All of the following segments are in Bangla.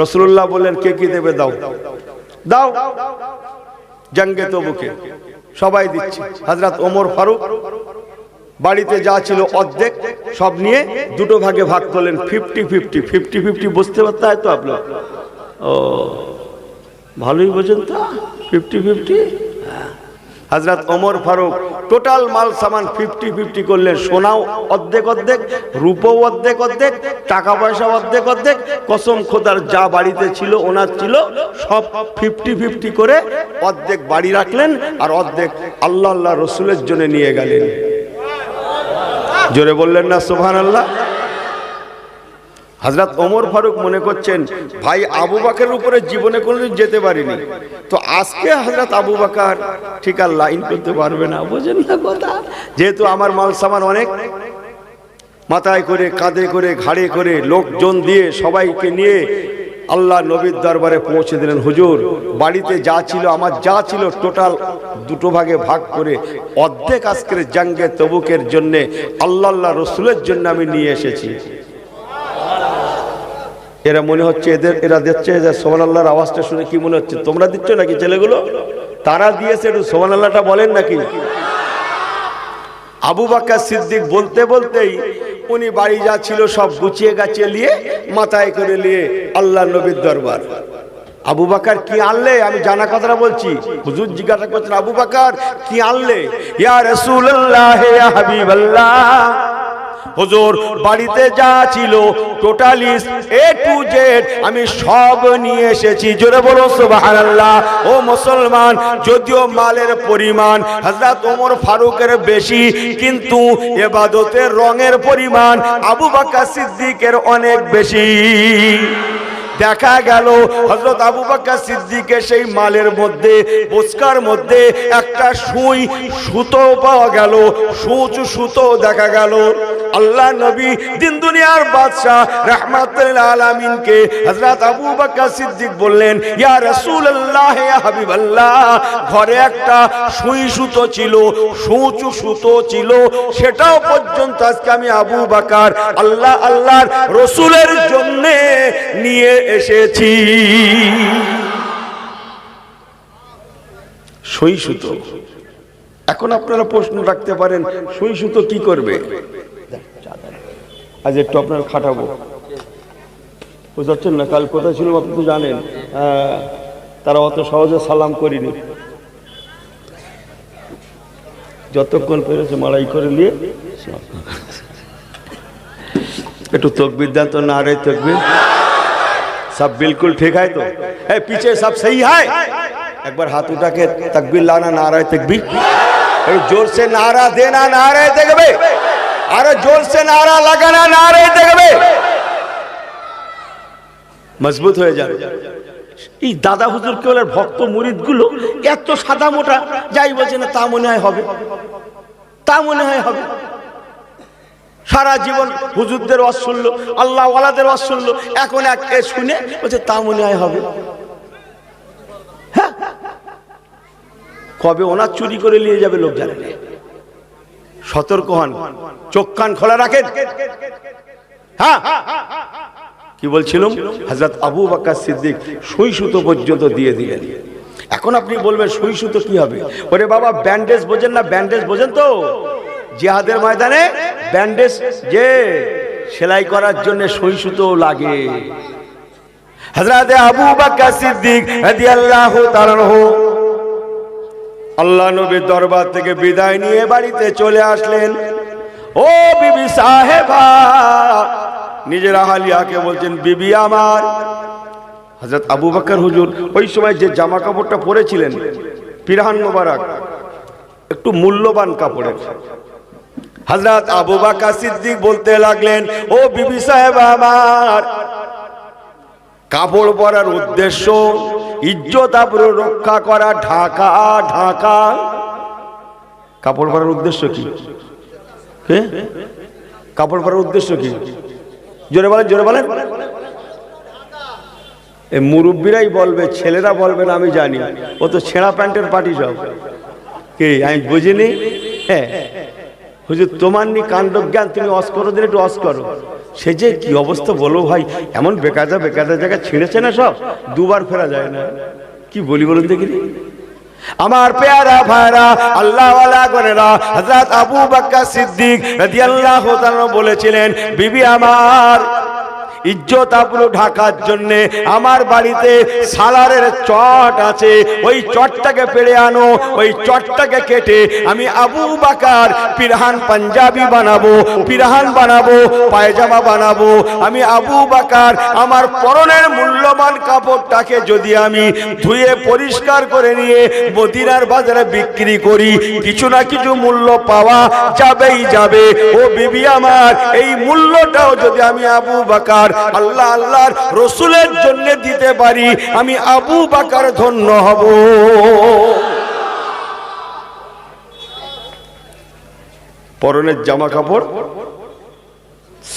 রাসূলুল্লাহ বললেন কে কি দেবে দাও দাও। জঙ্গে তবুকে সবাই দিচ্ছে। হযরত ওমর ফারুক বাড়িতে যা ছিল অর্ধেক সব নিয়ে দুটো ভাগে ভাগ করলেন, 50-50। 50-50 বুঝতে পারতে হয় তো আপনার? ও ভালোই বোঝেন তো, 50-50। হযরত ওমর ফারুক টোটাল মাল সামান 50-50 করলেন। সোনাও অর্ধেক অর্ধেক, রূপও অর্ধেক অর্ধেক, টাকা পয়সা অর্ধেক অর্ধেক। কসম খোদার যা বাড়িতে ছিল ওনার ছিল সব 50-50 করে অর্ধেক বাড়ি রাখলেন আর অর্ধেক আল্লাহ আল্লাহ রসুলের জন্য নিয়ে গেলেন। জোরে বললেন না সুবহানাল্লাহ। হযরত ওমর ফারুক মনে করছেন ভাই আবু বকরের উপরে জীবনে কোনোদিন যেতে পারিনি, তো আজকে হযরত আবু বকর ঠিক আর লাইন করতে পারবে না। বোঝেন না কথা? যেহেতু আমার মাল সামান অনেক, মাথায় করে, কাঁধে করে, ঘাড়ে করে, লোকজন দিয়ে সবাইকে নিয়ে আল্লাহ নবীর দরবারে পৌঁছে দিলেন। হুজুর বাড়িতে যা ছিল, আমার যা ছিল টোটাল দুটো ভাগে ভাগ করে অর্ধেক আজকের জঙ্গে তবুকের জন্য আল্লাহ আল্লাহ রসুলের জন্য আমি নিয়ে এসেছি। এরা মনে হচ্ছে এরা দিচ্ছে, সুবহানাল্লাহর আওয়াজটা শুনে কি মনে হচ্ছে তোমরা দিচ্ছ নাকি ছেলেগুলো? তারা দিয়েছে, একটু সুবহানাল্লাহটা বলেন নাকি? আবু বকর সিদ্দিক বলতে বলতেই উনি বাড়ি যা ছিল সব গুছিয়ে গাছিয়ে নিয়ে মাথায় করে নিয়ে আল্লাহ নবীর দরবার। আবু বকর কি আনলে? আমি জানা কথাটা বলছি। হুজুর জিজ্ঞাসা করছেন আবু বকর কি আনলে? ইয়া রাসূলুল্লাহ, ইয়া হাবিবাল্লাহ, হুজুর বাড়িতে যা ছিল টোটালি A to Z আমি সব নিয়ে এসেছি। জোরে বলো সুবহানাল্লাহ। ও মুসলমান, যদিও মালের পরিমাণ হযরত ওমর ফারুকের বেশি, কিন্তু ইবাদতের রঙের পরিমাণ আবু বকর সিদ্দিকের অনেক বেশি। দেখা গেল হযরত আবু বকর সিদ্দিকের সেই মালের মধ্যে, বোচকার মধ্যে একটা সুই সুতো পাওয়া গেল, সূচ সুতো দেখা গেল। আল্লাহ নবী দিন দুনিয়ার বাদশা রাহমাতুল আলামিনকে হযরত আবু বকর সিদ্দিক বললেন ইয়া রাসূলুল্লাহ, ইয়া হাবিবাল্লাহ, ঘরে একটা সুই সুতো ছিল, সূচ সুতো ছিল, সেটাও পর্যন্ত আজকে আমি আবু বকর আল্লাহ আল্লাহর রাসূলের জন্য নিয়ে এসেছি। সুই সুতো। এখন আপনারা প্রশ্ন রাখতে পারেন সুই সুতো কি করবে? আজ একটু আপনার খাটাবো, বুঝতে না? কাল কোথায় ছিল আপনি তো জানেন। তারা অত সহজে সালাম করিনি, যতক্ষণ পেরেছে মারাই করে নিয়ে একটু तकबीर दें तो नारे तकबीर। सब बिल्कुल ठीक है तो है, पीछे सब सही है? एक बार हाथ उठा के तकबीर लाना, नारा तकबीर। जोर से नारा देना, नारे तकबीर। अरे जोर से नारा लगाना, नारे तकबीर। मजबूत हो जाए। এই দাদা হুজুর কেবলের ভক্ত মুরিদগুলো এত সাদা মোটা, যাই বলছে না তা মনে হয় হবে, তা মনে হয় হবে। সারা জীবন হুজুরদের ওয়াজ শুনলো, আল্লাহ ওয়ালাদের ওয়াজ শুনলো, এখন এক শুনে বলছে তা মনে হয় হবে। হ্যাঁ, কবে ওনার চুরি করে নিয়ে যাবে লোক জানে না। সতর্ক হন, চোখ কান খোলা রাখেন। হ্যাঁ, কি বলছিলাম? হযরত আবু বকর সিদ্দিক সুই সুতো পর্যন্ত দিয়ে দিলেন। এখন আপনি বলবেন সুই সুতো কি হবে? ওরে বাবা, ব্যান্ডেজ বোঝেন না? ব্যান্ডেজ বোঝেন তো? জিহাদের ময়দানে ব্যান্ডেজ যে সেলাই করার জন্য সুই সুতো লাগে। হযরত আবু বকর সিদ্দিক রাদিয়াল্লাহু তাআলা আনহু আল্লাহ নবীর দরবার থেকে বিদায় নিয়ে বাড়িতে চলে আসলেন। ও বিবি সাহেবা, নিজের আহালিয়াকে বলছেন বিবি আমার। হযরত আবু বকর হুজুর ওই সময় যে জামা কাপড়টা পরেছিলেন, পিরহান মোবারক, একটু মূল্যবান কাপড়ের। হযরত আবু বকর সিদ্দিক বলতে লাগলেন ও বিবি সাহেবা আমার, কাপড় পরার উদ্দেশ্য ইজ্জত আবরু রক্ষা করা, ঢাকা ঢাকা। কাপড় পরার উদ্দেশ্য কি? কাপড় পরার উদ্দেশ্য কি? জোরে বলেন, জোরে বলেন। এই মুরব্বীরাই বলবে, ছেলেরা বলবে না, আমি জানি। ও তো ছেঁড়া প্যান্টের পার্টি সব। কি আমি বুঝিনি? হ্যাঁ হুজুর, তোমার নি কাণ্ড জ্ঞান, তুমি অস করো দিন, একটু অস করো। সে যে কি অবস্থা বলো ভাই, এমন বেকায়দা বেকায়দা জায়গা ছিঁড়েছে না, সব দুবার ফেরা যায় না। কি বলি বলুন দেখিনি। আমার পেয়ারা ভাইরা, আল্লাহ ওয়ালা গনেরা, হযরত আবু বকর সিদ্দিক রাদিয়াল্লাহু তাআলা বলেছিলেন, বিবি আমার ইজ্জত আবরু ঢাকার জন্য আমার বাড়িতে সালারের চট আছে, ওই চটটাকে পেড়ে আনো, ওই চটটাকে কেটে আমি আবু বকর পিরহান পাঞ্জাবি বানাবো, পিরহান বানাবো, পায়জামা বানাবো। আমি আবু বকর আমার পরনের মূল্যবান কাপড়টাকে যদি আমি ধুয়ে পরিষ্কার করে নিয়ে মদিনার বাজারে বিক্রি করি, কিছু না কিছু মূল্য পাওয়া যাবেই যাবে। ও বিবি আমার, এই মূল্যটাও যদি আমি আবু বকর আল্লাহ আল্লাহর রসুলের জন্য দিতে পারি, আমি আবু বকর ধন্য হব। পরনের জামা কাপড়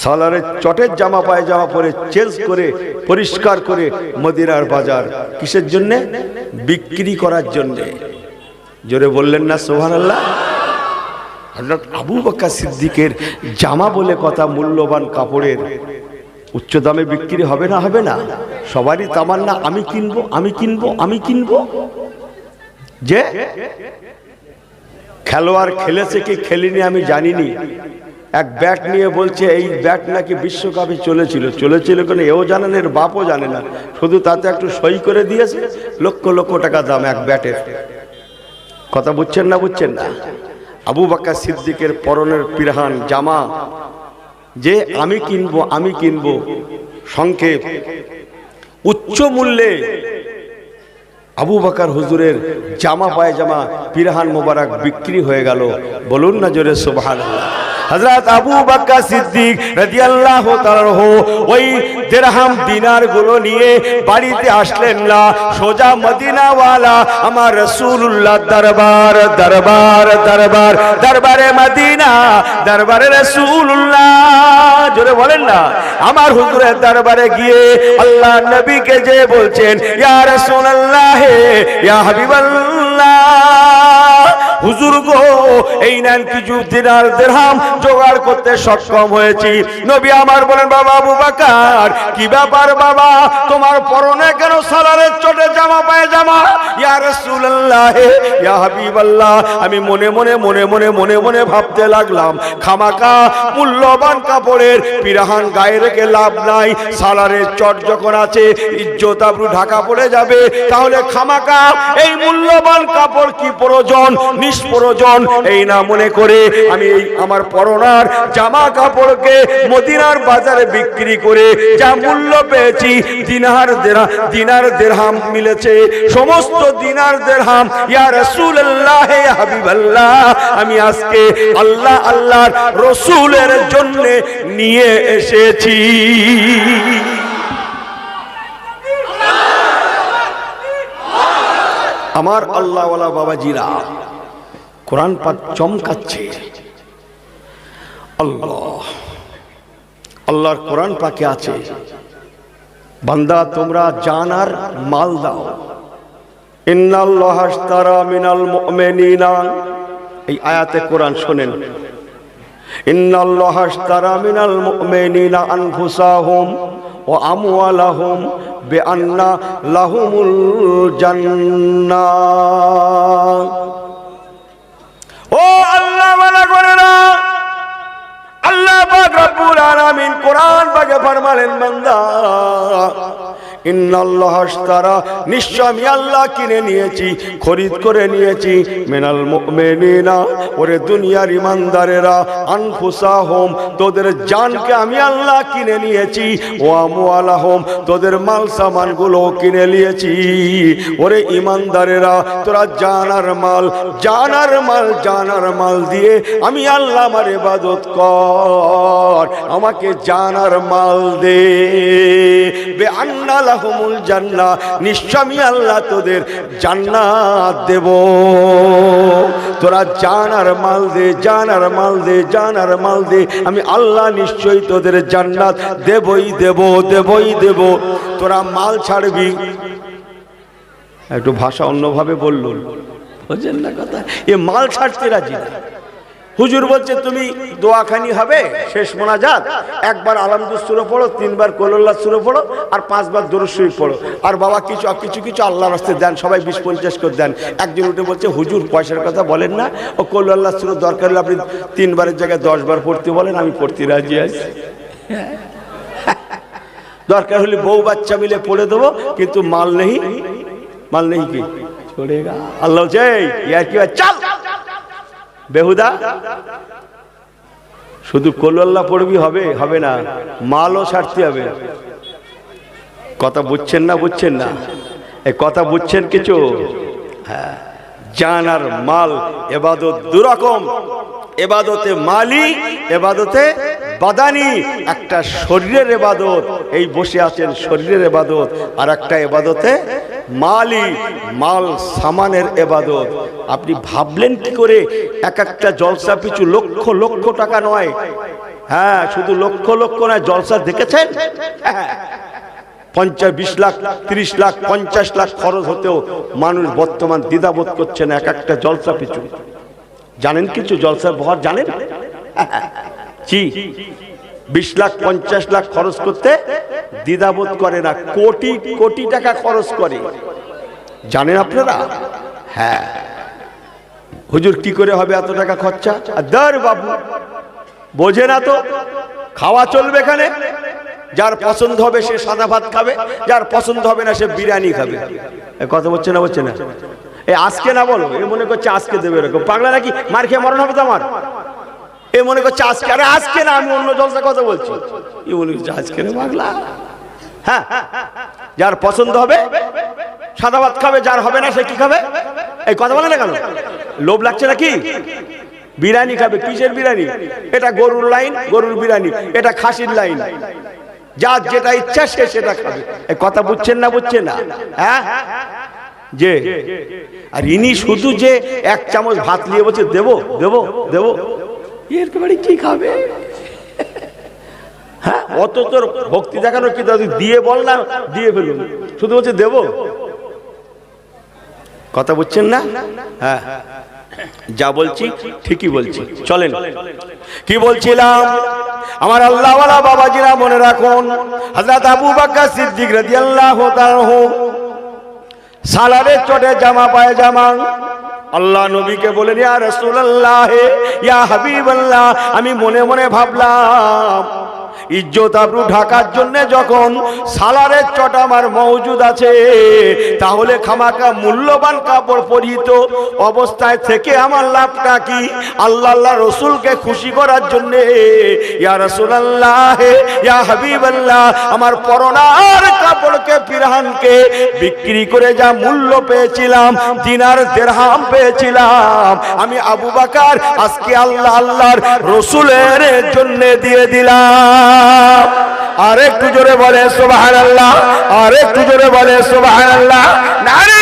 সালারের চটের জামা পায়জামা পরে চেঞ্জ করে পরিষ্কার করে মদিনার বাজার কিসের জন্য? বিক্রি করার জন্য। জোরে বললেন না সুবহানাল্লাহ। হযরত আবু বকর সিদ্দিকের জামা বলে কথা, মূল্যবান কাপড়ের উচ্চ দামে বিক্রি হবে না? হবে না? সবারই তামান্না আমি কিনবো, আমি কিনবো, আমি কিনবো। যে খেলোয়াড় খেলেছে কি খেলেনি আমি জানিনি, এক ব্যাট নিয়ে বলছে এই ব্যাট নাকি বিশ্বকাপে চলেছিল কেন এও জানে না, এর বাপও জানে না, শুধু তাতে একটু সই করে দিয়েছে, লক্ষ লক্ষ টাকা দাম এক ব্যাটের। কথা বুঝছেন না? বুঝছেন না? আবু বকর সিদ্দিকের পরনের পিরহান জামা যে আমি কিনবো, আমি কিনবো, সংক্ষেপ উচ্চ মূল্যে আবু বকর হুজুরের জামা পায়জামা পিরহান মোবারক বিক্রি হয়ে গেল। বলুন না জোরে সুবহানাল্লাহ। হযরত আবু বকর সিদ্দিক রাদিয়াল্লাহু তাআলা ওই দিরহাম দিনার গুলো নিয়ে বাড়িতে আসলেন না, সোজা মদিনাওয়ালা আমার রাসূলুল্লাহ দরবার দরবার দরবার দরবারে মদিনা, দরবারে রাসূলুল্লাহ, জোরে বলেন না, আমার হুজুরের দরবারে গিয়ে আল্লাহ নবীকে যে বলছেন, ইয়া রাসূলুল্লাহ, ইয়া হাবিবাল্লাহ, হুজুর গো এই নেন কিছু দিনার দিরহাম জোগাড় করতে সক্ষম হয়েছি। নবী আমার বলেন, বাবা আবু বকর, কি ব্যাপার বাবা, তোমার পরনে কেন সালারের চটে জামা পায়জামা? ইয়া রাসূলুল্লাহ, ইয়া হাবিবাল্লাহ, আমি মনে মনে মনে মনে মনে মনে ভাবতে লাগলাম, খামাকা মূল্যবান কাপড়ের পিরহান গায়ে রেখে লাভ নাই, সালারের চট যখন আছে ইজ্জত আবরু ঢাকা পড়ে যাবে, তাহলে খামাকা এই মূল্যবান কাপড় কি প্রয়োজন, নিষ্প্রয়োজন। এই না মনে করে আমি এই আমার পরনার জামা কাপড়কে মদিনার বাজারে বিক্রি করে যা মূল্য পেয়েছি, দিনার দিরহাম মিলেছে, সমস্ত দিনার দিরহাম, ইয়া রাসূলুল্লাহ, ইয়া হাবিবাল্লাহ, আমি আজকে আল্লাহ আল্লাহর রাসূলের জন্য নিয়ে এসেছি। আমার আল্লাহওয়ালা বাবাজিরা, কোরআন পাক চমকাচ্ছে। আল্লাহ আল্লাহর কোরআন পাকে আছে, বান্দা তোমরা জান আর মাল দাও। ইন্নাল্লাহ আশতারা মিনাল মুমিনিনা, এই আয়াতে কোরআন শোনেন, ইন্নাল্লাহ আশতারা মিনাল মুমিনিনা আনফুসাহুম ওয়া আমওয়ালাহুম বিআন্না লাহুমুল জান্নাহ। ও আল্লাহ ওয়ালা করেনা, আল্লাহ পাক রব্বুল আলামিন কোরআন পাকে ফরমালেন, বান্দা ইন্নাল্লাহ আশতারা, নিশ্চয় আমি আল্লাহ কিনে নিয়েছি, খরিদ করে নিয়েছি, মিনাল মুমিনিনা, ওরে দুনিয়ার ইমানদারেরা, আনফুসাহুম, তোদের জানকে আমি আল্লাহ কিনে নিয়েছি, ওয়া আমওয়ালাহুম, তোদের মাল সামানগুলো কিনে নিয়েছি। ওরে ইমানদারেরা, তোরা জানার মাল জানার মাল জানার মাল দিয়ে আমি আল্লাহ আমার ইবাদত কর, আমাকে জানার মাল দে। বেআন্না লাহুমুল জান্নাহ, নিশ্চয় আমি আল্লাহ তোদের জান্নাত দেব। তোরা জানার মাল দে, জানার মাল দে, জানার মাল দে, আমি আল্লাহ নিশ্চয়ই তোদের জান্নাত দেবই দেব, দেবই দেব। তোরা মাল ছাড়বি, একটু ভাষা অন্যভাবে বলল, বুঝলেন না কথা, এ মাল ছাড়তে রাজি না। হুজুর বলছে তুমি দোয়াখানি হবে শেষ মোনাজাত, একবার আলহামদুলিল্লাহ সূরা পড়ো, 3 বার কুলুল্লাহ সূরা পড়ো, আর 5 বার দরুদ শরীফ পড়ো, আর বাবা কিছু আল্লাহর রাস্তায় দেন, সবাই 20-50 করে দেন। একজন উঠে বলছে হুজুর পয়সার কথা বলেন না, ও কুলুল্লাহ সূরা দরকার হলে আপনি 3 বারের জায়গায় 10 বার পড়তে বলেন, আমি পড়তে রাজি আছি। দরকার হলে বউ বাচ্চা মিলে পড়ে দেবো, কিন্তু মাল নেই কি छोड़ेगा আল্লাহ চাই ইয়ার কি চল বেহুদা। শুধু কুলুল্লাহ পড়বি হবে না, মালও ছাড়তে হবে। কথা বুঝছেন না এই কথা বুঝছেন কিছু? হ্যাঁ, জান আর মাল ইবাদত দুরকম, ইবাদতে মালি, ইবাদতে বাদানি। একটা শরীরের ইবাদত, এই বসে আছেন শরীরের ইবাদত, আর একটা ইবাদতে মালি, মাল সামানের ইবাদত। আপনি ভাবলেন কি করে এক একটা জলসা পিছু লক্ষ লক্ষ টাকা নয়, হ্যাঁ শুধু লক্ষ লক্ষ নয়, জলসা দেখেছেন 50-20 লাখ 30 লাখ 50 লাখ খরচ হতেও মানুষ বর্তমান দ্বিধাবোধ করছে না এক একটা জলসা পিছু। জানেন কিছু জলসার বহর জানেন? জি, 20 লাখ 50 লাখ খরচ করতে দ্বিধাবোধ করে না, কোটি কোটি টাকা খরচ করে। জানেন আপনারা? হ্যাঁ। হুজুর কি করে হবে এত টাকা খরচা? দর বাবু বোঝে না তো, খাওয়া চলবে এখানে, যার পছন্দ হবে সে সাদা ভাত খাবে, যার পছন্দ হবে না সে বিরিয়ানি খাবে। কথা বলছে না? এই আজকে না বলো, এ মনে করছে আজকে দেবে, এরকম পাগলা নাকি? মার খেয়ে মরণ হবে তো আমার। এ মনে করছে আজকে, আরে আজকে না, আমি অন্য জলসা কথা বলছি। এ মনে করছে আজকে রে পাগলা। হ্যাঁ, যার পছন্দ হবে সাদা ভাত খাবে, যার হবে না সে কি খাবে? এই কথা বলে না কেন? লোভ লাগছে নাকি? বিরিয়ানি খাবে। কিসের বিরিয়ানি? এটা গরুর লাইন, গরুর বিরিয়ানি, এটা খাসির লাইন, যার যেটা ইচ্ছা সে সেটা খাবে। এই কথা বুঝছেন না? হ্যাঁ, যে আর ইনি শুধু যে 1 চামচ ভাত নিয়ে বলছে দেবো, এর বাড়ি কি খাবে? হ্যাঁ, অত তোর ভক্তি দেখানো কি দিয়ে বল না, দিয়ে ফেলুন, শুধু বলছে দেবো। কথা বুঝছেন না? হ্যাঁ, যা বলছি ঠিকই বলছি। চলেন, কি বলছিলাম? আমার আল্লাহওয়ালা বাবাজিরা মনে রাখুন, হযরত আবু বকর সিদ্দিক রাদিয়াল্লাহু তাআলা সালারের চটে জামা পায়জামা, আল্লাহ নবীকে বলেন ইয়া রাসূলুল্লাহ, ইয়া হাবিবাল্লাহ, আমি মনে মনে ভাবলাম ইজ্জত আবরু ঢাকার জন্য যখন সালারের চট আমার মওজুদ আছে, তাহলে খামাকা মূল্যবান কাপড় পরিহিত অবস্থায় থেকে আমার লাভটা কি? আল্লাহ রসুলকে খুশি করার জন্য ইয়া রাসূলুল্লাহ, ইয়া হাবিবাল্লাহ, আমার পরনার কাপড়কে পিরহানকে বিক্রি করে যা মূল্য পেয়েছিলাম, দিনার দিরহাম পেয়েছিলাম, আমি আবু বকর আজকে আল্লাহর রসুলের জন্য দিয়ে দিলাম। আর একটু জোরে বলে সুবহানাল্লাহ, আর একটু জোরে বলে সুবহানাল্লাহ। নারে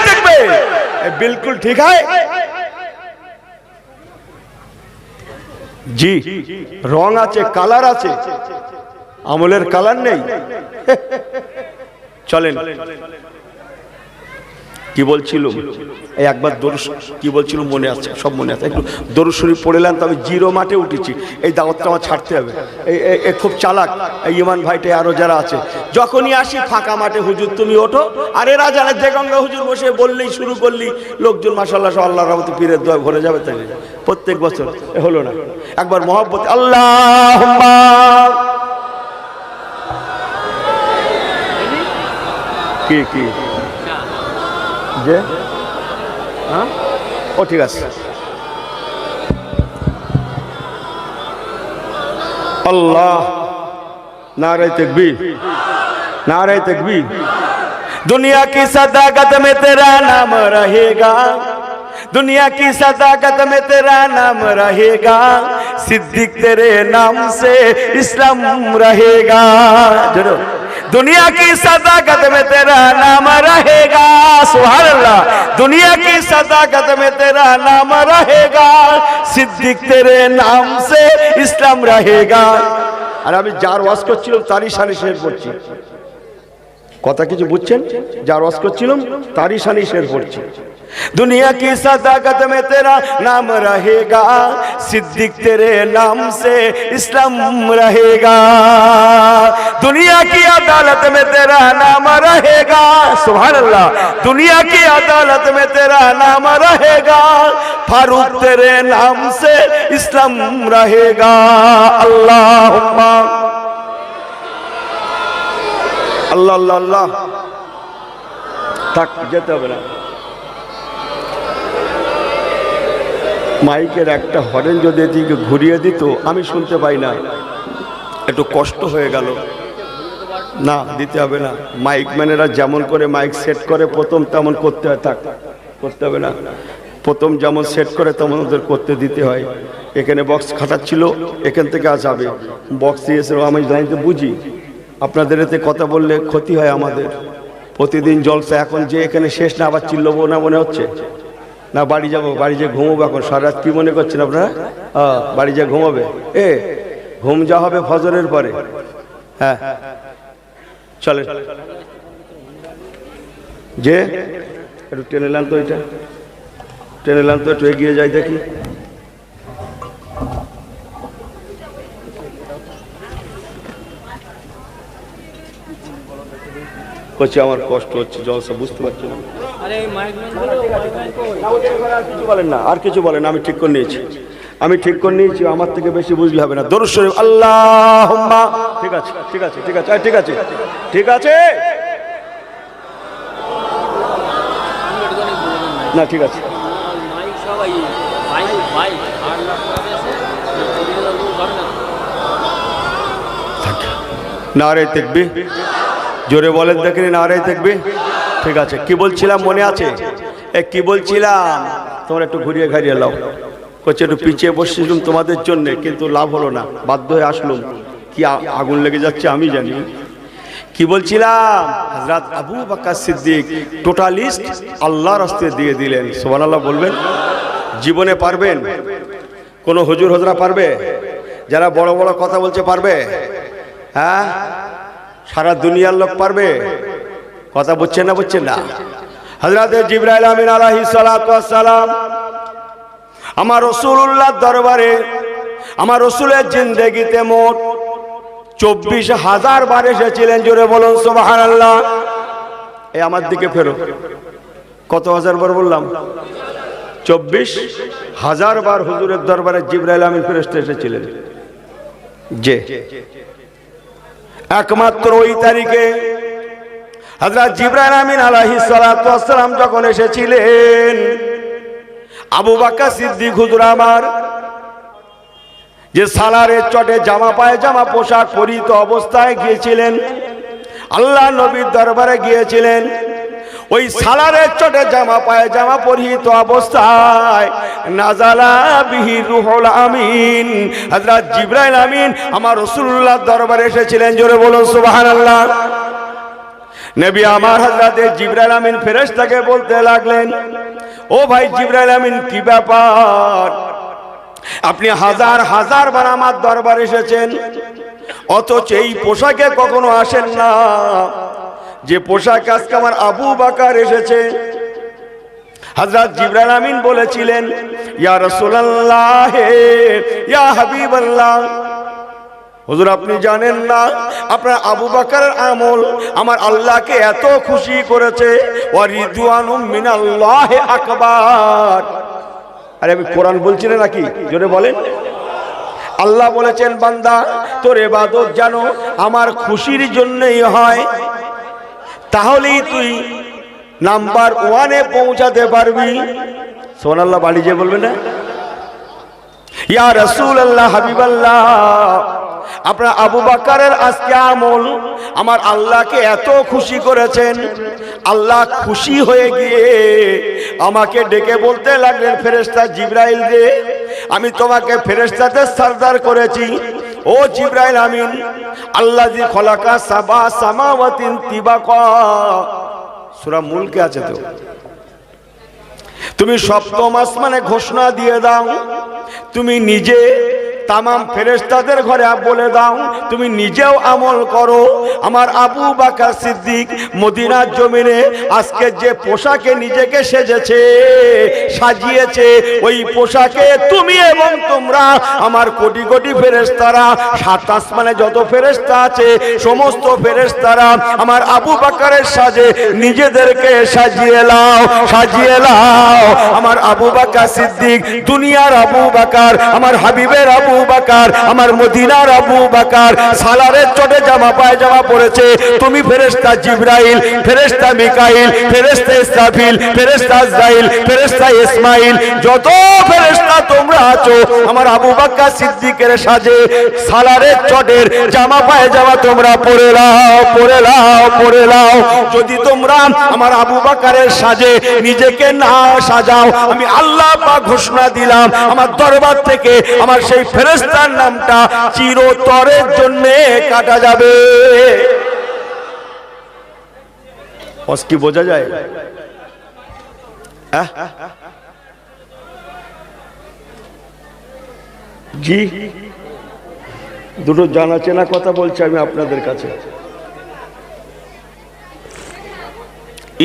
দেখবে, বিলকুল ঠিক হয় জি। রং আছে, কালার আছে, আমলের কালার নেই। চলেন, কি বলছিল এই একবার কি বলছিল মনে আছে, সব মনে আছে। একটু দরুদ শরীফ পড়লাম, তবে জিরো মাঠে উঠেছি, এই দাওয়াতটা আমার ছাড়তে হবে। এই খুব চালাক এই ইমান ভাইটা, আরো যারা আছে, যখনই আসি ফাঁকা মাঠে হুজুর তুমি ওঠো, আর এরা জানে যে গঙ্গা হুজুর বসে বললেই শুরু করলি লোকজন মাশাআল্লাহ আল্লাহর রহমতে পীরের দোয়া ভরে যাবে। তাই প্রত্যেক বছর হলো না, একবার মহব্বত আল্লাহুম্মা কি যে হ্যাঁ, ও ঠিক আছে। अल्लाह नारे तकबीर नारे तकबीर। दुनिया की सदाकत में तेरा नाम रहेगा, दुनिया की सदाकत में तेरा नाम रहेगा, सिद्दीक तेरे नाम से इस्लाम रहेगा। जरो दुनिया की सदाकत में तेरा नाम रहेगा, सुभान अल्लाह। दुनिया की सदाकत में तेरा नाम रहेगा, सिद्दीक तेरे नाम से इस्लाम रहेगा। আর আমি যার ওয়াজ করছিলাম তারই সারি শের করছি। কথা কিছু বুঝছেন? যা রস করছিলাম তারই শানি শের পড়ছি। दुनिया की सदाकत में तेरा नाम रहेगा, सिद्दीक तेरे नाम से इस्लाम रहेगा। दुनिया की अदालत में तेरा नाम रहेगा, सुभान अल्लाह। दुनिया की अदालत में तेरा नाम रहेगा, फारूक तेरे नाम से इस्लाम रहेगा। अल्लाहुम्मा अल्लाह अल्लाह अल्लाह। तक যেতে হবে না। মাইকের একটা হরেন যদি এদিকে ঘুরিয়ে দিত আমি শুনতে পাই না, একটু কষ্ট হয়ে গেল। না দিতে হবে না, মাইক ম্যানেরা যেমন করে মাইক সেট করে প্রথম তেমন করতে হয়, থাক করতে হবে না। প্রথম যেমন সেট করে তেমন ওদের করতে দিতে হয়। এখানে বক্স খাটাচ্ছিল, এখান থেকে যাবে বক্স দিয়েছে, আমি জানিতে বুঝি আপনাদের এতে কথা বললে ক্ষতি হয় আমাদের। প্রতিদিন জলসা, এখন যে এখানে শেষ না আবার চিল্লবো না মনে হচ্ছে না, বাড়ি যাবো, বাড়ি যেয়ে ঘুমোবো। এখন সারা রাত কি মনে করছেন আপনারা? বাড়ি যেয়ে ঘুমাবে, ঘুম যা হবে ফজরের পরে। হ্যাঁ চলে যে একটু টেনে নেন তো, এটা টেনে নেন তো, একটু এগিয়ে যাই দেখি। করছি আমার কষ্ট হচ্ছে, জলসা বুঝতে পারছি না। কিছু বলেন না, আর কিছু বলেন, আমি ঠিক করে নিয়েছি, আমি ঠিক করে নিয়েছি, আমার থেকে বেশি বুঝলে হবে না। দরুদ শরীফ আল্লাহুম্মা। ঠিক আছে ঠিক আছে ঠিক আছে ঠিক আছে ঠিক আছে না, ঠিক আছে। নারে তাকবীর, জোরে বলেন দেখেন, নারে তাকবীর। ঠিক আছে, কি বলছিলাম মনে আছে? কি বলছিলাম? তোমরা একটু ঘুরিয়ে ঘাড়িয়ে লাও। করছে একটু পিছিয়ে বসছিলাম তোমাদের জন্য, কিন্তু লাভ হলো না, বাধ্য হয়ে আসলাম। কি আগুন লেগে যাচ্ছে আমি জানি। কি বলছিলাম? হযরত আবু বকর সিদ্দিক টোটালিস্ট আল্লাহর রাস্তায় দিয়ে দিলেন। সুবহানাল্লাহ বলবেন। জীবনে পারবেন? কোন হুজুর হজরা পারবে? যারা বড় বড় কথা বলছে পারবে? হ্যাঁ, সারা দুনিয়ার লোক পারবে? কথা বুঝছেন না? বুঝছেন না? হযরত জিবরাইল আমিন আলাইহিস সালাতু ওয়াস সালাম আমার রাসূলুল্লাহর দরবারে, আমার রাসূলের জিন্দেগিতে মোট 24,000 বার এসেছিলেন। জোরে বলুন সুবহানাল্লাহ। এই আমার দিকে ফেরো, কত হাজার বার বললাম? 24,000 বার হুজুরের দরবারে জিবরাইল আমিন ফেরেশতা এসেছিলেন। যে একমাত্র ওই তারিখে হযরত জিবরাইল আমিন আলাইহিস সালাতু ওয়াস সালাম যখন এসেছিলেন, আবু বকর সিদ্দিক হুজুর আমার যে সালারের চটে জামা পায়জামা পোশাক পরিহিত অবস্থায় গিয়েছিলেন, আল্লাহ নবীর দরবারে গিয়েছিলেন, ওই সালারের চটে জামা পায়জামা পরিহিত অবস্থায় নাজালা বিহি রূহুল আমিন, হযরত জিবরাইল আমিন আমার রাসূলুল্লাহর দরবারে এসেছিলেন। জোরে বলুন সুবহানাল্লাহ। নবী আমার হযরত জিবরাইল আমিন ফেরেশতাকে বলতে লাগলেন, ও ভাই জিবরাইল আমিন, কি ব্যাপার? আপনি হাজার হাজার বার আমার দরবারে এসেছেন, অথচ এই পোশাকে কখনো আসেন না যে পোশাক আজকে আমার আবু বকর এসেছে। হযরত জিবরাইল আমিন বলেছিলেন, ইয়া রাসূলুল্লাহ, ইয়া হাবিবাল্লাহ, হুজুর আপনি জানেন না আপনার আবু বকরের আমল আমার আল্লাহকে এত খুশি করেছে, ওয়া রিদওয়ানুম মিনাল্লাহি আকবার। আরে আমি কোরআন বলছি না নাকি? জোরে বলেন। আল্লাহ বলেছেন, বান্দা তোর ইবাদত জানো আমার খুশির জন্যই হয়, তাহলেই তুই নাম্বার 1-এ পৌঁছাতে পারবি। সুবহানাল্লাহ। বাড়ি যে বলবে না, ইয়া রাসূলুল্লাহ, হাবিবাল্লাহ, আপনার আবু বকরের আজকে আমল আমার আল্লাহকে এত খুশি করেছেন, আল্লাহ খুশি হয়ে গিয়ে আমাকে ডেকে বলতে লাগলেন, ফেরেশতা জিবরাইল রে, আমি তোমাকে ফেরেশতাদের সরদার করেছি। ও জিবরাইল আমিন, আল্লাযী খলাকা সাবা সামাওয়াতিন তিবাকা, সূরা মুলকে আছে তো, তুমি সপ্তম আসমানে ঘোষণা দিয়ে দাও, তুমি নিজে তামাম ফেরেশতাদের ঘরে বলে দাও তুমি নিজেও আমল করো। আমার আবু বকর সিদ্দিক মদিনার জমিনে আজকে যে পোশাকে নিজেকে সেজেছে সাজিয়েছে, ওই পোশাকে তুমি এবং তোমরা আমার কোটি কোটি ফেরেশতারা, সাত আসমানে যত ফেরেশতা আছে সমস্ত ফেরেশতারা আমার আবু বকরের সাজে নিজেদেরকে সাজিয়ে লাও, সাজিয়ে লাও। আমার আবু বকর সিদ্দিক দুনিয়ার আবু বকর, আমার হাবিবের আবু বকর, আমার মদিনার আবু বকর সালারের চটে জামা পায়জামা পরেছে। তুমি ফেরেশতা জিবরাইল, ফেরেশতা মিকাইল, ফেরেশতা ইসরাফিল, ফেরেশতা আজরাইল, ফেরেশতা ইসমাইল, যত ফেরেশতা তোমরা আছো আমার আবু বকর সিদ্দিকের সাজে সালারের চটের জামা পায়জামা তোমরা পরে লাও, পরে লাও, পরে লাও। যদি তোমরা আমার আবু বকরের সাজে নিজেকে না সাজাও, আমি আল্লাহ পাক ঘোষণা দিলাম আমার দরবার থেকে আমার সেই ফেরেশতার নামটা চিরতরের জন্য কাটা যাবে। কি বোঝা যায়? জি, দুটো জানা চেনা কথা বলছি আমি আপনাদের কাছে।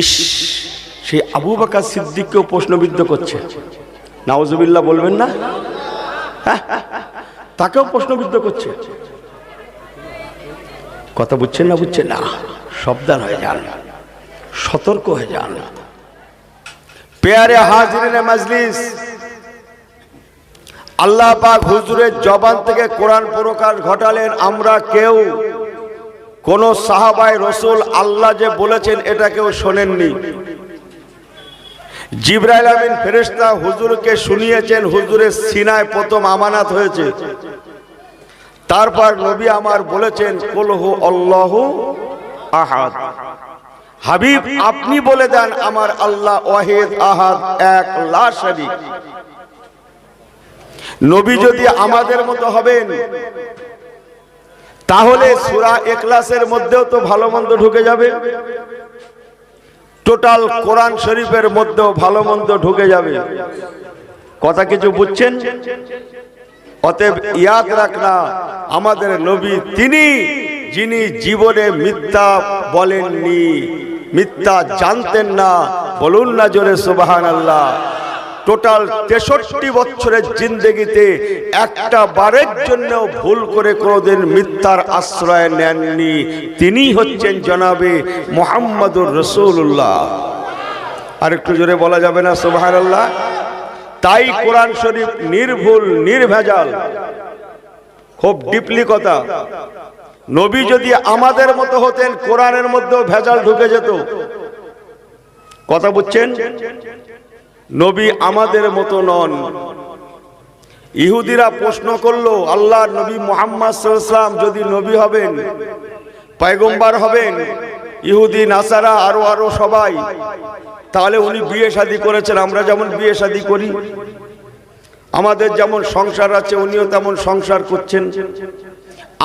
ইস, সেই আবু বকর সিদ্দিককেও প্রশ্নবিদ্ধ করছে, নাউজুবিল্লাহ বলবেন না? তাকেও প্রশ্নবিদ্ধ করছে। কথা বুঝছেন না? বুঝছেন না? সাবধান হয়ে যান, সতর্ক হয়ে যান। পেয়ারে হাজিরিনে মজলিস, আল্লাহ পাক হুজুরের জবান থেকে কোরআন প্রকাশ ঘটালেন। আমরা কেউ কোন সাহাবায়ে রাসূল আল্লাহ যে বলেছেন এটা কেউ শোনেননি। জিবরাইল আমিন ফেরেশতা হুজুরকে শুনিয়েছেন, হুজুরের সিনায় প্রথম আমানত হয়েছে। তারপর নবী আমার বলেছেন কুল হু আল্লাহু আহাদ। হাবিব আপনি বলে দেন আমার আল্লাহ ওয়াহিদ আহাদ, এক লা শারীক। নবী যদি আমাদের মতো হবেন তাহলে সূরা ইখলাসের মধ্যেও তো ভালো মন্দ ঢুকে যাবে, টোটাল কোরআন শরীফের মধ্যেও ভালো মন্দ ঢুকে যাবে। কথা কিছু বুঝছেন? অতএব ইয়াদ রাখনা আমাদের নবী তিনি যিনি জীবনে মিথ্যা বলেননি, মিথ্যা জানতেন না। বলুন না জোরে সুবহানাল্লাহ। টোটাল 63 বছরের জিন্দেগিতে একটা বারের জন্য ভুল করে কোনোদিন মিথ্যার আশ্রয় নেননি। তিনি হচ্ছেন জনাবে মুহাম্মদুর রাসূলুল্লাহ। আর একটু জোরে বলা যাবে না সুবহানাল্লাহ? তাই কোরআন শরীফ নির্ভুল নির্ভেজাল, খুব ডিপলি কথা। নবী যদি আমাদের মতো হতেন কোরআনের মধ্যেও ভেজাল ঢুকে যেত। কথা বুঝছেন? নবী আমাদের মতো নন। ইহুদিরা প্রশ্ন করলো আল্লাহর নবী মুহাম্মদ সাল্লাল্লাহু আলাইহি ওয়াসাল্লাম যদি নবী হবেন, পয়গম্বর হবেন, ইহুদি নাসারা আরো সবাই, তাহলে উনি বিয়ে শাদী করেছেন আমরা যেমন বিয়ে শাদী করি, আমাদের যেমন সংসার আছে উনিও তেমন সংসার করছেন,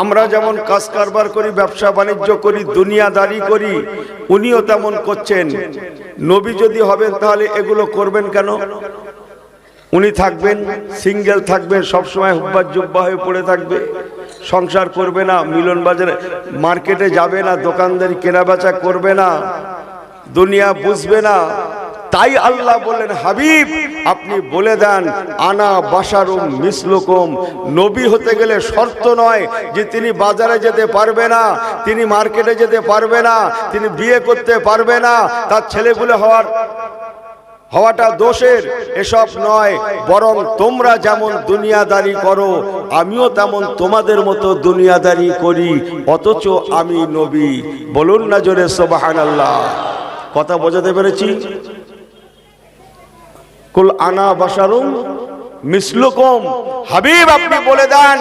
আমরা যেমন কাজ কারবার করি, ব্যবসা বাণিজ্য করি, দুনিয়াদারি করি, উনিও তেমন করছেন। নবী যদি হবেন তাহলে এগুলো করবেন কেন? উনি থাকবেন সিঙ্গেল, থাকবেন সবসময় হুব্বা জুব্বা হয়ে পড়ে থাকবে, সংসার করবে না, মিলন বাজারে মার্কেটে যাবে না, দোকানদারি কেনা বেচা করবে না, দুনিয়া বুঝবে না। তাই আল্লাহ বললেন হাবিব আপনি বলে দেন আনা বাশারুম মিসলুকুম। নবী হতে গেলে শর্ত নয় যে তিনি বাজারে যেতে পারবে না, তিনি মার্কেটে যেতে পারবে না, তিনি বিয়ে করতে পারবে না, তার ছেলেপুলে হওয়াটা দোষের, এসব নয়। বরং তোমরা যেমন দুনিয়াদারি করো আমিও তেমন তোমাদের মতো দুনিয়াদারি করি, অথচ আমি নবী। বলুন না জোরে সুবহানাল্লাহ। কথা বোঝাতে পেরেছি? কুল আনা বাশারুম মিসলুকুম। হাবিব আপনি বলে দেন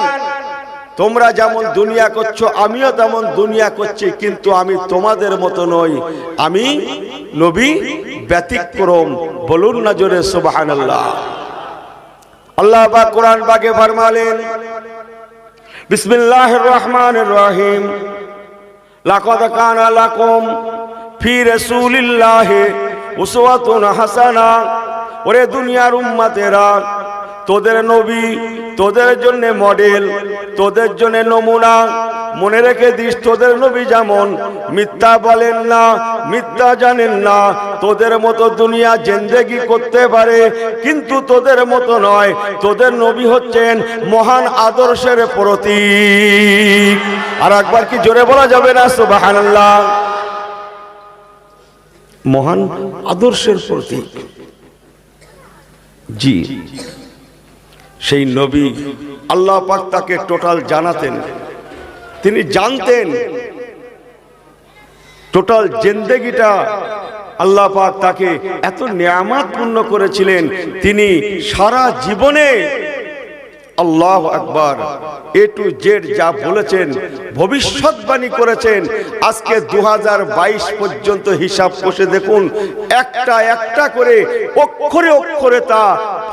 তোমরা যেমন দুনিয়া করছো আমিও তেমন দুনিয়া করছি, কিন্তু আমি তোমাদের মতো নই, আমি নবী ব্যতিক্রম। বলুন না জোরে সুবহানাল্লাহ। আল্লাহ পাক কোরআন পাকে ফরমালেন বিসমিল্লাহির রহমানির রহিম লাকাদ কানা লাকুম ফি রাসূলিল্লাহি উসওয়াতুন হাসানাহ। ওরে দুনিয়ার উম্মতেরা তোদের নবী তোদের জন্য মডেল, তোদের জন্য নমুনা। মনে রেখে দিস, তোদের নবী যেমন মিথ্যা বলেন না, মিথ্যা জানেন না, তোদের মতো দুনিয়া জিন্দেগি করতে পারে, কিন্তু তোদের মতো নয়। তোদের নবী হচ্ছেন মহান আদর্শের প্রতীক। আর একবার কি জোরে বলা যাবে না সুবহানাল্লাহ? মহান আদর্শের প্রতীক। জি, সেই নবী আল্লাহ পাক তাকে টোটাল জানাতেন, তিনি জানতেন টোটাল জিন্দেগিটা। আল্লাহ পাক তাকে এত নিয়ামত পূর্ণ করেছিলেন, তিনি সারা জীবনে আল্লাহু আকবার এ টু জেড যা বলেছেন, ভবিষ্যৎবাণী করেছেন, আজকে 2022 পর্যন্ত হিসাব কষে দেখুন, একটা একটা করে অক্ষরে অক্ষরে তা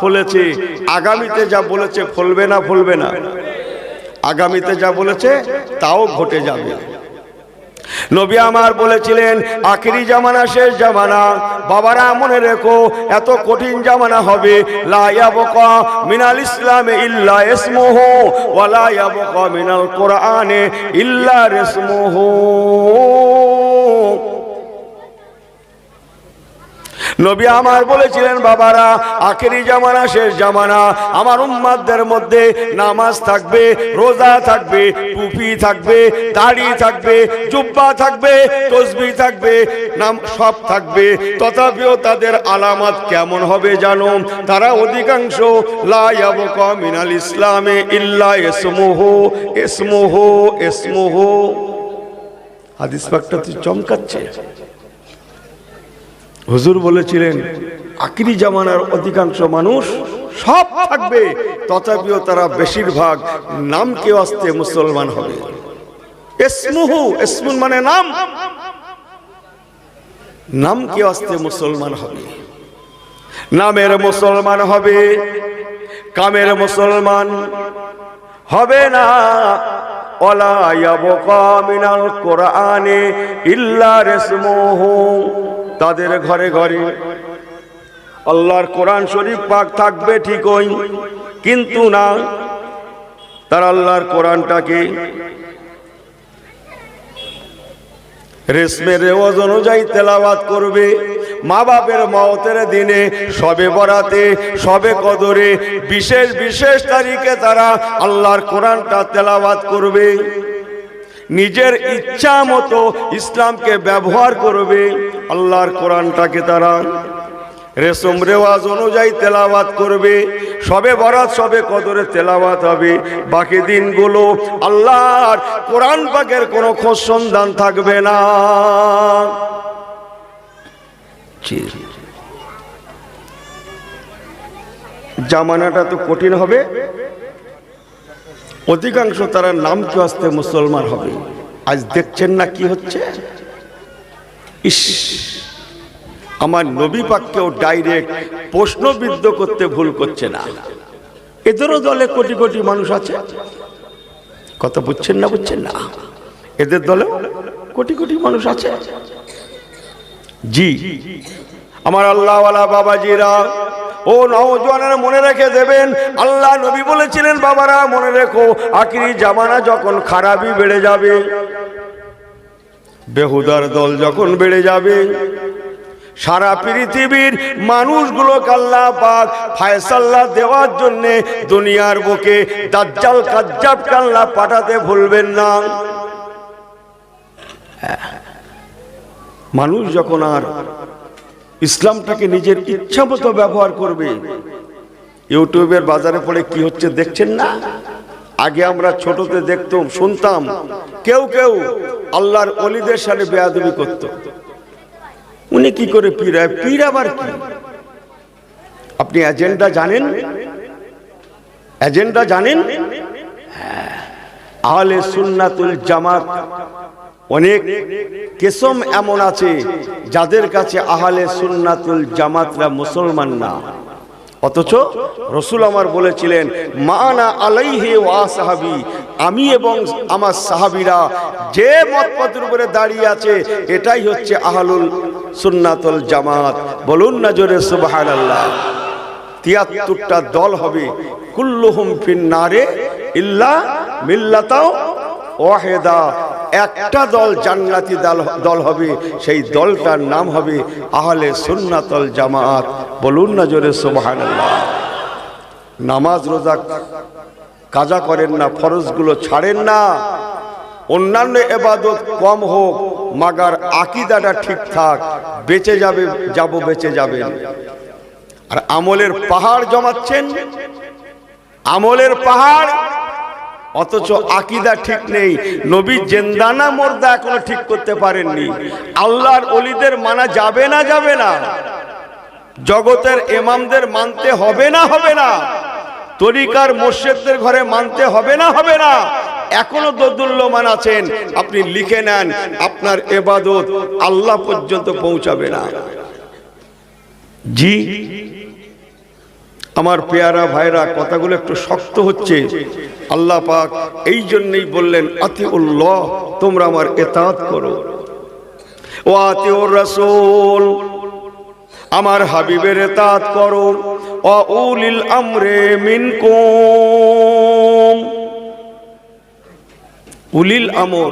ফলেছে। আগামীতে যা বলেছে ফলবে না, ফলবে না। আগামীতে যা বলেছে তাও ঘটে যাবে। নবী আমার বলেছিলেন আখিরি জামানা শেষ জামানা। বাবারা মনে রেখো, এত কঠিন জামানা হবে। লা ইয়াবকা মিনাল ইসলামে ইল্লা ইসমুহু ওয়া লা ইয়াবকা মিনাল কুরআনে ইল্লা ইসমুহু। নবী আমার বলেছিলেন বাবারা, আখেরি জামানা শেষ জামানা। আমার উম্মাতদের মধ্যে নামাজ থাকবে, রোজা থাকবে, টুপি থাকবে, দাড়ি থাকবে, জুব্বা থাকবে, তাসবিহ থাকবে, নাম সব থাকবে। তথাপিও তাদের আলামত কেমন হবে জানো? তারা অধিকাংশ লা ইয়াবকা মিনাল ইসলামে ইল্লা ইসমুহু ইসমুহু ইসমুহু। হাদিস পাকটা তো চমকাচ্ছে। হুজুর বলেছিলেন আখিরি জামানার অধিকাংশ মানুষ সব থাকবে, তথাপিও তারা বেশিরভাগ নামকে আস্তে মুসলমান হবে। ইসমুহু, ইসমুন মানে নাম, নামকে আস্তে মুসলমান হবে। নামের মুসলমান হবে, কামের মুসলমান হবে না। ওয়ালা ইয়াবকা মিনাল কুরআনে ইল্লা ইসমুহু। তাদের ঘরে ঘরে আল্লাহর কোরআন শরীফ পাক থাকবে ঠিকই, কিন্তু না, তারা আল্লাহর কোরআনটাকে রেশমের রেওয়াজ অনুযায়ী তেলাওয়াত করবে। মা বাপের মওতের দিনে, শবে বরাতে, শবে কদরে, বিশেষ বিশেষ তারিখে তারা আল্লাহর কোরআনটা তেলাওয়াত করবে। নিজের ইচ্ছা মতো ইসলামকে ব্যবহার করবে। আল্লাহর কোরআনটাকে তারা রেশম রেওয়াজ অনুযায়ী তেলাওয়াত করবে। শবে বরাত, শবে কদরে তেলাওয়াত হবে। বাকি দিনগুলো আল্লাহর কোরআন পাকের কোনো খোঁজ সন্ধান থাকবে না। জামানাটা তো কঠিন হবে। অধিকাংশ তারা নামকে আস্তে মুসলমান হবে। আজ দেখছেন না কি হচ্ছে? ইস, আমার নবী পাককেও ডাইরেক্ট প্রশ্নবিদ্ধ করতে ভুল করছে না। এদেরও দলে কোটি কোটি মানুষ আছে। কথা বুঝছেন না? বুঝছেন না? এদের দলে কোটি কোটি মানুষ আছে। জি, আমার আল্লাহওয়ালা বাবাজিরা ও নওজওয়ানেরা মনে রেখে দেবেন, আল্লাহ নবী বলেছিলেন বাবারা মনে রেখো, আখিরি জামানা যখন খারাপি বেড়ে যাবে, বেহুদার দল যখন বেড়ে যাবে, সারা পৃথিবীর মানুষগুলোকে আল্লাহ পাক ফয়সালা দেওয়ার জন্য দুনিয়ার বুকে দাজ্জাল কাজ্জাবকে আল্লাহ পাঠাতে ভুলবেন না। মানুষ যখন আর ইসলামটাকে নিজের ইচ্ছা মতো ব্যবহার করবে। ইউটিউবের বাজারে পড়ে কি হচ্ছে দেখছেন না? আগে আমরা ছোটতে দেখতাম, শুনতাম, কেউ কেউ আল্লাহর ওলিদের সাথে বেয়াদবি করত। উনি কি করে পীড়ায়? পীড় আবার কি? আপনি এজেন্ডা জানেন? এজেন্ডা জানেন? আহলে সুন্নাতুল জামাত অনেক কিসম এমন আছে যাদের কাছে আহলে সুন্নাতুল জামাতরা মুসলমান না, অথচ রসুল আমার বলেছিলেন মানা আলাইহি ওয়া সাহাবী, আমি এবং আমার সাহাবীরা যে মতপথের উপরে দাঁড়িয়ে আছে এটাই হচ্ছে আহলুল সুন্নাতুল জামাত। বলুন না জোরে সুবহানাল্লাহ। 73টা দল হবে, কুল্লুহুম ফিন্নারে ইল্লা মিল্লাতাও ওয়াহিদা। একটা দল জান্নাতি দল হবে, সেই দলটার নাম হবে আহলে সুন্নাতুল জামাত। বলুন না জোরে সুবহানাল্লাহ। নামাজ রোজা কাজা করেন না, ফরজগুলো ছাড়েন না, অন্যান্য ইবাদত কম হোক, মাগার আকীদাটা ঠিকঠাক, বেঁচে বেঁচে যাবেন। আর আমলের পাহাড় জমাচ্ছেন, আমলের পাহাড়, অথচ আকীদা ঠিক নেই। নবী জিন্দা না মুর্দা এখনো ঠিক করতে পারেননি। আল্লাহর ওলিদের মানা যাবে না, যাবে না। জগতের ইমামদের মানতে হবে না, হবে না। তরিকার মুর্শিদদের ঘরে মানতে হবে না, হবে না। এখনো দোদুল্যমান আছেন, আপনি লিখে নেন, আপনার ইবাদত আল্লাহ পর্যন্ত পৌঁছাবে না। জি আমার পেয়ারা ভাইরা, কথাগুলো একটু শক্ত হচ্ছে। আল্লাহ পাক এই জন্যই বললেন আতিউল্লাহ, তোমরা আমার ইতাআত করো, ওয়া আতিউর রাসূল, আমার হাবিবের ইতাআত করো, ওয়া উলিল আমরে মিনকুম। উলিল আমর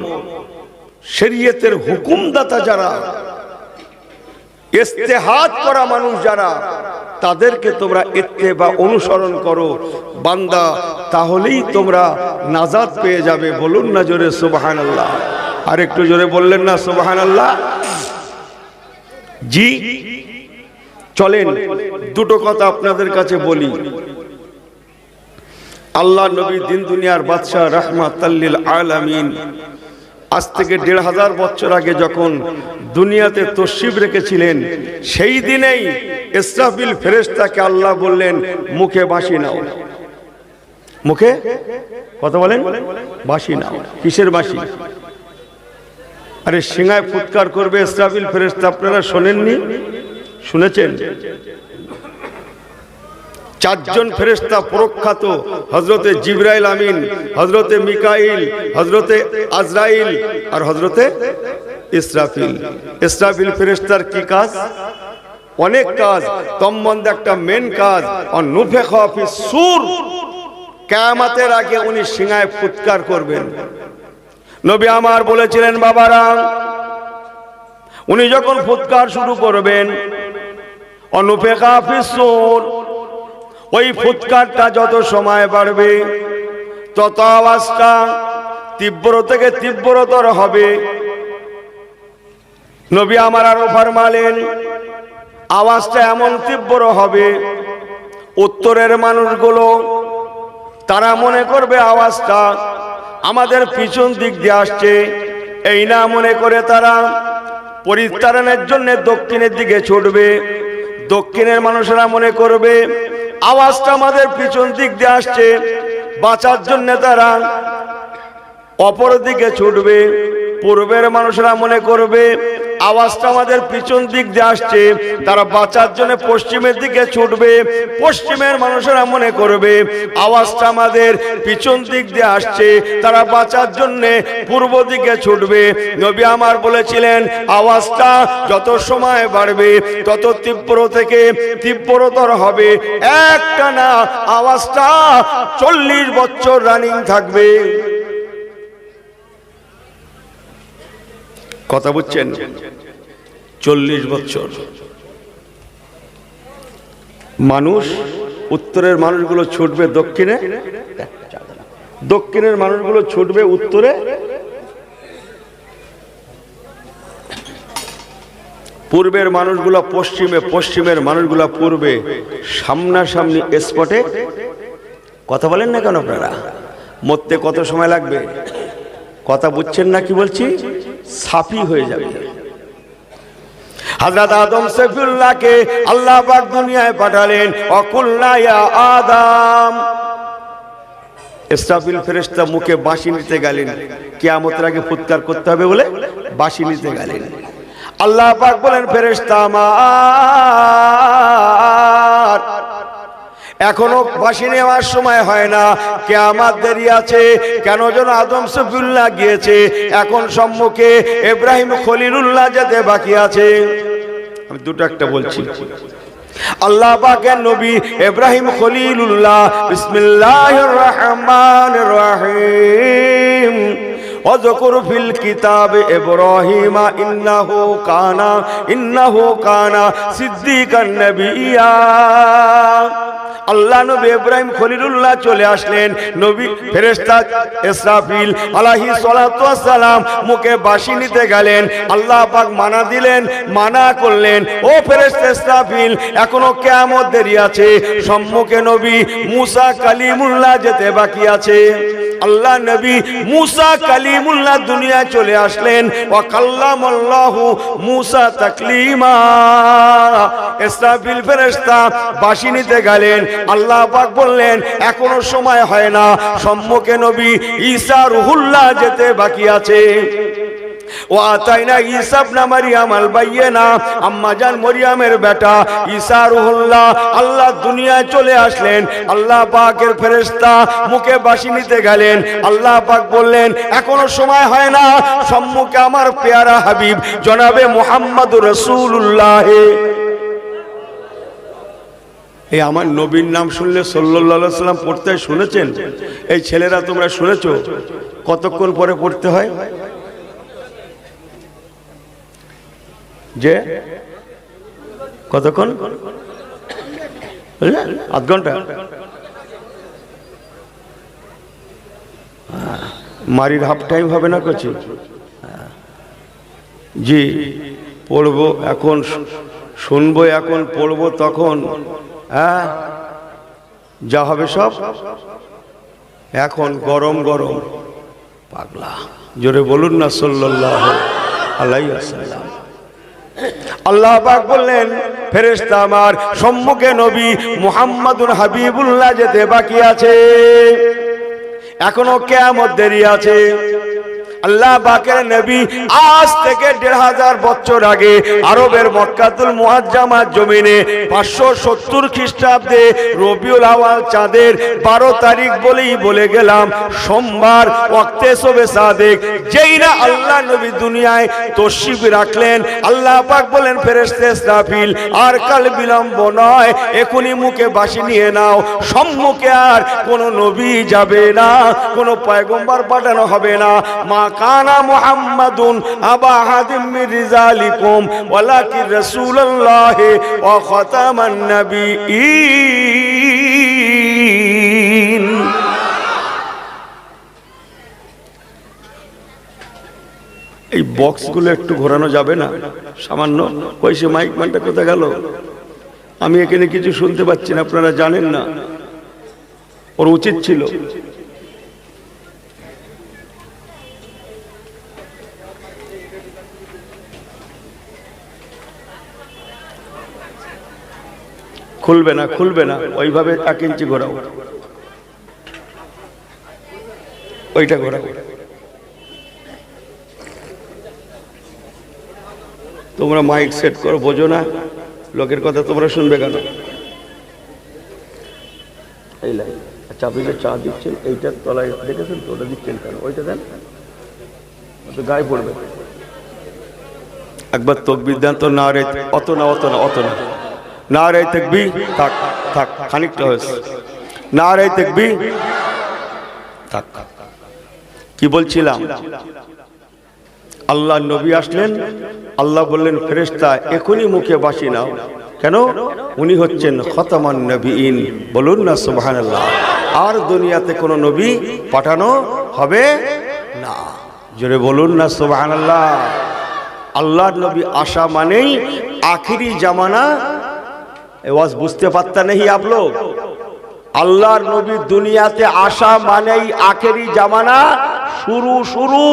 শরীয়তের হুকুমদাতা যারা, ইজতিহাদ করা মানুষ যারা, তাদেরকে তোমরা ইত্তেবা অনুসরণ করো বান্দা, তাহলেই তোমরা নাজাত পেয়ে যাবে। বলুন না জোরে সুবহানাল্লাহ। আর একটু জোরে বললেন না সুবহানাল্লাহ। জি চলেন দুটো কথা আপনাদের কাছে বলি। আল্লাহ নবী দিন দুনিয়ার বাদশাহ রাহমাতাল লিল আলামিন আজ থেকে ১৫০০ বছর আগে যখন দুনিয়াতে তশরিফ রেখেছিলেন, সেই দিনেই ইসরাফিল ফেরেশতাকে আল্লাহ বললেন মুখে বাঁশি নাও। মুখে কথা বলেন, বাঁশি নাও। কিসের বাঁশি? আরে সিংহায় ফুৎকার করবে ইসরাফিল ফেরেশতা, আপনারা শোনেননি? শুনেছেন? চারজন ফেরেশতা প্রখ্যাত, হযরতে জিবরাইল আমিন, হযরতে মিকাইল, হযরতে আজরাইল আর হযরতে ইসরাফিল। ইসরাফিল ফেরেশতার কি কাজ? অনেক কাজ, তন্মধ্যে একটা মেন কাজ, নুফিখা ফিস সূর, কিয়ামতের আগে উনি সিংহায় ফুৎকার করবেন। নবী আমার বলেছিলেন বাবারা, উনি যখন ফুৎকার শুরু করবেন, নুফিখা ফিস সূর, ওই ফুৎকারটা যত সময় বাড়বে তত আওয়াজটা তীব্র থেকে তীব্রতর হবে। নবী আমার আরো ফরমালেন, আওয়াজটা এমন তীব্র হবে, উত্তরের মানুষগুলো তারা মনে করবে আওয়াজটা আমাদের পিছন দিক দিয়ে আসছে, এই না মনে করে তারা পরিত্রাণের জন্য দক্ষিণের দিকে ছুটবে। দক্ষিণের মানুষেরা মনে করবে আওয়াজটা আমাদের পিছন দিক দিয়ে আসছে, বাঁচার জন্য তারা অপর দিকে ছুটবে। পূর্বের মানুষেরা মনে করবে আওয়াজটা আমাদের পিছন দিক দিয়ে আসছে, তারা বাঁচার জন্য পশ্চিমের দিকে ছুটবে। পশ্চিমের মানুষেরা মনে করবে আওয়াজটা আমাদের পিছন দিক দিয়ে আসছে, তারা বাঁচার জন্য পূর্ব দিকে ছুটবে। নবী আমার বলেছিলেন আওয়াজটা যত সময় বাড়বে তত তীব্র থেকে তীব্রতর হবে। একটা না, আওয়াজটা 40 বছর রানিং থাকবে। কথা বুঝছেন? 40 বছর মানুষ, উত্তরের মানুষগুলো ছুটবে দক্ষিণে, দক্ষিণের মানুষগুলো ছুটবে উত্তরে, পূর্বের মানুষগুলো পশ্চিমে, পশ্চিমের মানুষগুলো পূর্বে, সামনাসামনি স্পটে। কথা বলেন না কেন আপনারা? মরতে কত সময় লাগবে? কথা বুঝছেন না কি বলছি? সাফি হয়ে যাবে। হযরত আদম সফিউল্লাহকে আল্লাহ পাক দুনিয়ায় পাঠালেন, অকুল্লা ইয়া আদম। ইসরাফিল ফেরেশতা মুখে বাঁশি নিতে গেলেন, কিয়ামতের আগে ফুৎকার করতে হবে বলে বাঁশি নিতে গেলেন। আল্লাহ পাক বলেন ফেরেশতা আমার এখনো বাঁশি নেওয়ার সময় হয় না, কিয়ামত দেরি আছে। কেন যেন আদম সফিউল্লাহ গিয়েছে, এখন সম্মুখে ইব্রাহিম খলিলুল্লাহ যেতে বাকি আছে। আমি দুটো একটা বলছি। আল্লাহ পাকের নবী ইব্রাহিম খলিলুল্লাহ বিসমিল্লাহির রহমানির রহিম ওয়াযকুর ফিল কিতাবে ইব্রাহিম ইন্নাহু কানা সিদ্দিকান নবিয়্যা। আল্লাহ নবী ইব্রাহিম খলিলুল্লাহ চলে আসলেন, নবী ফেরেশতা ইসরাফিল আলাইহিস সালাতু ওয়াস সালাম মুখে বাঁশি নিতে গেলেন। আল্লাহ পাক মানা দিলেন, মানা করলেন, ও ফেরেশতা ইসরাফিল এখনো কিয়ামত দেরি আছে, সম্মুখে নবী মুসা কালিমুল্লাহ যেতে বাকি আছে। আল্লাহ নবী মুসা কালিমুল্লাহ দুনিয়া চলে আসলেন, ওয়া কাল্লামাল্লাহু মুসা তাকলিমা। ইসরাফিল ফেরেশতা বাঁশি নিতে গেলেন, আল্লাহ পাক বললেন এখনো সময় হয় না, সম্মুখে নবী ঈসা রুহুল্লাহ যেতে বাকি আছে। ওয়াতাইনা ঈসা ইবনে মারইয়াম আল বাইয়িনা, আম্মা জান মরিয়মের বেটা ঈসা রুহুল্লাহ আল্লাহ দুনিয়ায় চলে আসলেন। আল্লাহ পাকের ফেরেশতা মুখে বাঁশি নিতে গেলেন, আল্লাহ পাক বললেন এখনো সময় হয় না, সম্মুখে আমার পেয়ারা হাবিব জনাবে মুহাম্মদুর রাসূলুল্লাহ। এই আমার নবীর নাম শুনলে সাল্লাল্লাহু আলাইহি ওয়াসাল্লাম পড়তে শুনেছেন? এই ছেলেরা তোমরা শুনেছো কতক্ষণ পরে পড়তে হয়? যে কতক্ষণ? আধ ঘন্টা। মারির হাফ টাইম হবে না কিছু? জি পড়বো, এখন শুনবো, এখন পড়বো, তখন হ্যাঁ যা হবে সব এখন গরম গরম। পাগলা জোরে বলুন না সাল্লাল্লাহু আলাইহি ওয়াসাল্লাম। আল্লাহ পাক বললেন ফেরেশতা আমার সম্মুখে নবী মুহাম্মাদুর হাবিবুল্লাহ যেতে বাকি আছে, এখনো কিয়ামত দেরি আছে। আল্লাহ পাকের নবী আজ থেকে ১৫০০ বছর আগে আরবের মক্কাতুল মুআজ্জামার জমিনে ৫৭০ খ্রিস্টাব্দে রবিউল আউয়াল চাঁদের ১২ তারিখ বলেই বলে গেলাম সোমবার ওয়াক্তে শবে সাদেক, যেই না আল্লাহ নবী দুনিয়ায় তশরিফ রাখলেন, আল্লাহ পাক বলেন ফেরেশতা ইসরাফিল আর কাল বিলম্ব নয়, এখনই মুখে বাঁশি নিয়ে নাও, সম্মুখে আর কোন নবী যাবে না, কোন পয়গম্বর পাঠানো হবে না। মা কানা মুহাম্মাদুন আবা আহাদিম মির রিজালিকুম ওয়ালাকিন রাসূলুল্লাহ ওয়া খাতামান নাবিয়্যিন। এই বক্সগুলো একটু ঘোরানো যাবে না? সামান্য পয়সা মাইক ম্যানটা কোথায় গেল? আমি এখানে কিছু শুনতে পাচ্ছি না, আপনারা জানেন না, ওর উচিত ছিল। খুলবে না, খুলবে না, ওইভাবে ১ ইঞ্চি ঘোরাও, ওইটা ঘোরাও। তোমরা মাইক সেট করো, বোঝো না লোকের কথা তোমরা শুনবে কেন? এই লাইন আচ্ছা, আপনি যে চা দিচ্ছেন এইটার তলায় দেখেছেন তো, ওটা দিচ্ছেন কেন? ওইটা দেন, গায়ে পড়বে। একবার তাকবীর দেন তো। না রে, অত না, অত না, অত না। নারে তাকবীর, থাক থাক, খানিকটা হয়েছে। নারে তাকবীর, থাক। কি বলছিলাম? আল্লাহ নবী আসলেন, আল্লাহ বললেন ফেরেশতা এখনই মুখে বাঁশি নাও। কেন? উনি হচ্ছেন খতামান নবিয়্যিন। বলুন না সুবহানাল্লাহ। আর দুনিয়াতে কোনো নবী পাঠানো হবে না, জোরে বলুন না সুবহানাল্লাহ। আল্লাহর নবী আসা মানেই আখিরি জামানা। आवाज बुझते पारता नहीं आप लोग? अल्लाहर नबी दुनियाते आशा मानेई आखिरी जमाना शुरू शुरू।